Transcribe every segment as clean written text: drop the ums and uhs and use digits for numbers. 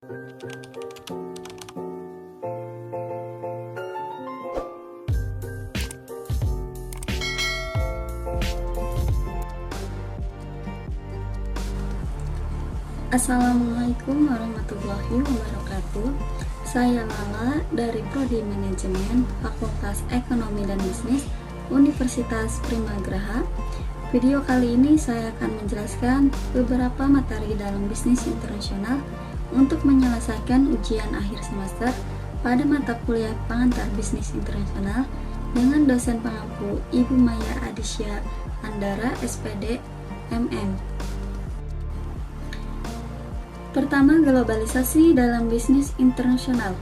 Assalamualaikum warahmatullahi wabarakatuh. Saya Lala dari Prodi Manajemen Fakultas Ekonomi dan Bisnis Universitas Primagraha. Video kali ini saya akan menjelaskan beberapa materi dalam bisnis internasional untuk menyelesaikan ujian akhir semester pada mata kuliah pengantar bisnis internasional dengan dosen pengampu Ibu Maya Adisya Andara SPD MM. Pertama, globalisasi dalam bisnis internasional.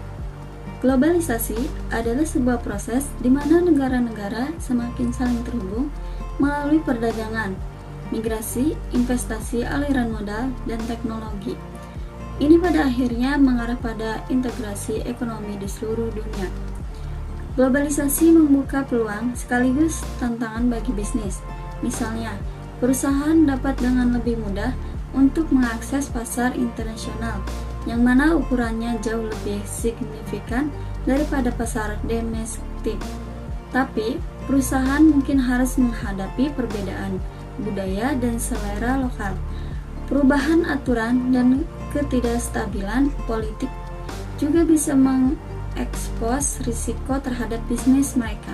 Globalisasi adalah sebuah proses di mana negara-negara semakin saling terhubung melalui perdagangan, migrasi, investasi, aliran modal, dan teknologi. Ini pada akhirnya mengarah pada integrasi ekonomi di seluruh dunia. Globalisasi membuka peluang sekaligus tantangan bagi bisnis. Misalnya, perusahaan dapat dengan lebih mudah untuk mengakses pasar internasional yang mana ukurannya jauh lebih signifikan daripada pasar domestik. Tapi, perusahaan mungkin harus menghadapi perbedaan budaya dan selera lokal, perubahan aturan, dan ketidakstabilan politik juga bisa mengekspos risiko terhadap bisnis mereka.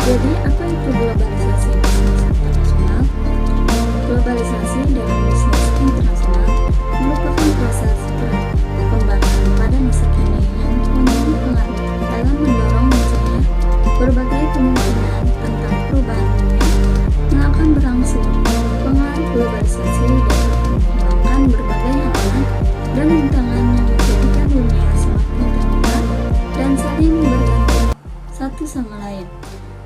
Jadi, apa itu globalisasi bisnis internasional? Globalisasi dalam bisnis internasional merupakan proses perkembangan pada masa kini yang memiliki pengaruh dalam mendorong munculnya berbagai kemungkinan tentang perubahan dunia yang akan berlangsung. Pengaruh globalisasi dapat menghilangkan berbagai halangan dan rintangan yang menjadikan dunia semakin terbuka dan saling bergantung satu sama lain.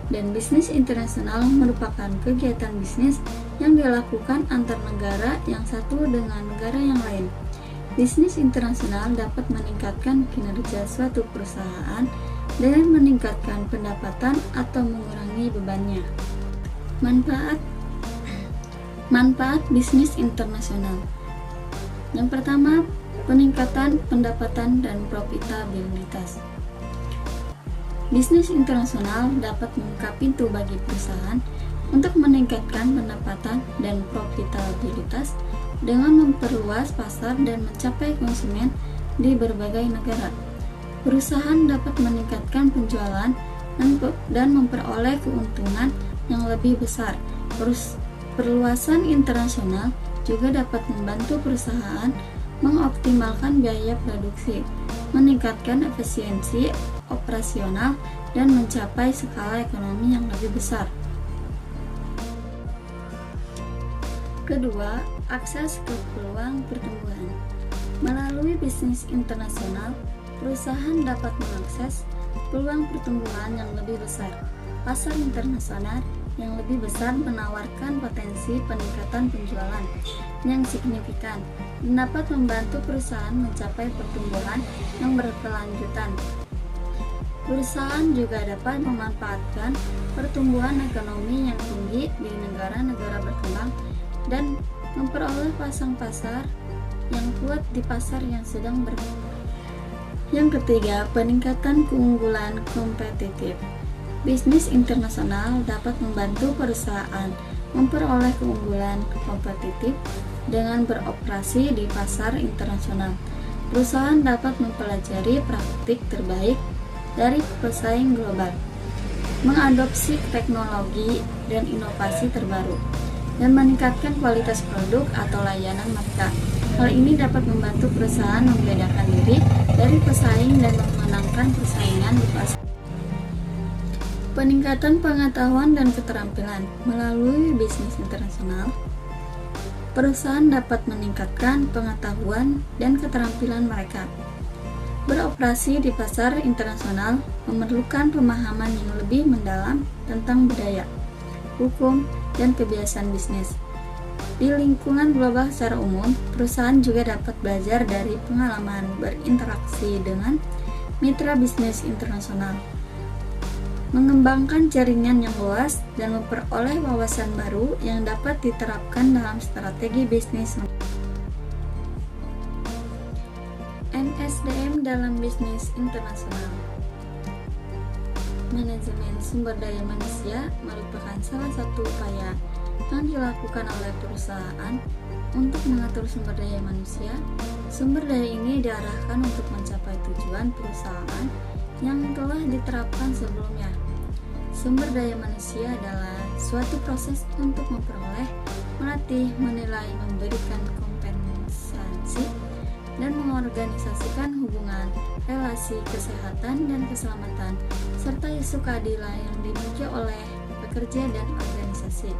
Dan bisnis internasional merupakan kegiatan bisnis yang dilakukan antar negara yang satu dengan negara yang lain. Bisnis internasional dapat meningkatkan kinerja suatu perusahaan dengan meningkatkan pendapatan atau mengurangi bebannya. Manfaat bisnis internasional. Yang pertama, peningkatan pendapatan dan profitabilitas. Bisnis internasional dapat membuka pintu bagi perusahaan untuk meningkatkan pendapatan dan profitabilitas dengan memperluas pasar dan mencapai konsumen di berbagai negara. Perusahaan dapat meningkatkan penjualan dan memperoleh keuntungan yang lebih besar. Perluasan internasional juga dapat membantu perusahaan mengoptimalkan biaya produksi, meningkatkan efisiensi operasional, dan mencapai skala ekonomi yang lebih besar. Kedua, akses ke peluang pertumbuhan. Melalui bisnis internasional, perusahaan dapat mengakses peluang pertumbuhan yang lebih besar. Pasar internasional yang lebih besar menawarkan potensi peningkatan penjualan yang signifikan dan dapat membantu perusahaan mencapai pertumbuhan yang berkelanjutan. Perusahaan juga dapat memanfaatkan pertumbuhan ekonomi yang tinggi di negara-negara berkembang dan memperoleh pasang pasar yang kuat di pasar yang sedang berkembang. Yang ketiga, peningkatan keunggulan kompetitif. Bisnis internasional dapat membantu perusahaan memperoleh keunggulan kompetitif dengan beroperasi di pasar internasional. Perusahaan dapat mempelajari praktik terbaik dari pesaing global, mengadopsi teknologi dan inovasi terbaru, dan meningkatkan kualitas produk atau layanan mereka. Hal ini dapat membantu perusahaan membedakan diri dari pesaing dan memenangkan persaingan di pasar. Peningkatan pengetahuan dan keterampilan. Melalui bisnis internasional, perusahaan dapat meningkatkan pengetahuan dan keterampilan mereka. Beroperasi di pasar internasional memerlukan pemahaman yang lebih mendalam tentang budaya, hukum, dan kebiasaan bisnis. Di lingkungan global secara umum, perusahaan juga dapat belajar dari pengalaman berinteraksi dengan mitra bisnis internasional, mengembangkan jaringan yang luas, dan memperoleh wawasan baru yang dapat diterapkan dalam strategi bisnis. SDM dalam bisnis internasional. Manajemen sumber daya manusia merupakan salah satu upaya yang dilakukan oleh perusahaan untuk mengatur sumber daya manusia. Sumber daya ini diarahkan untuk mencapai tujuan perusahaan yang telah diterapkan sebelumnya. Sumber daya manusia adalah suatu proses untuk memperoleh, melatih, menilai, memberikan kompensasi, dan mengorganisasikan hubungan, relasi, kesehatan, dan keselamatan, serta isu keadilan yang dimiliki oleh pekerja dan organisasi.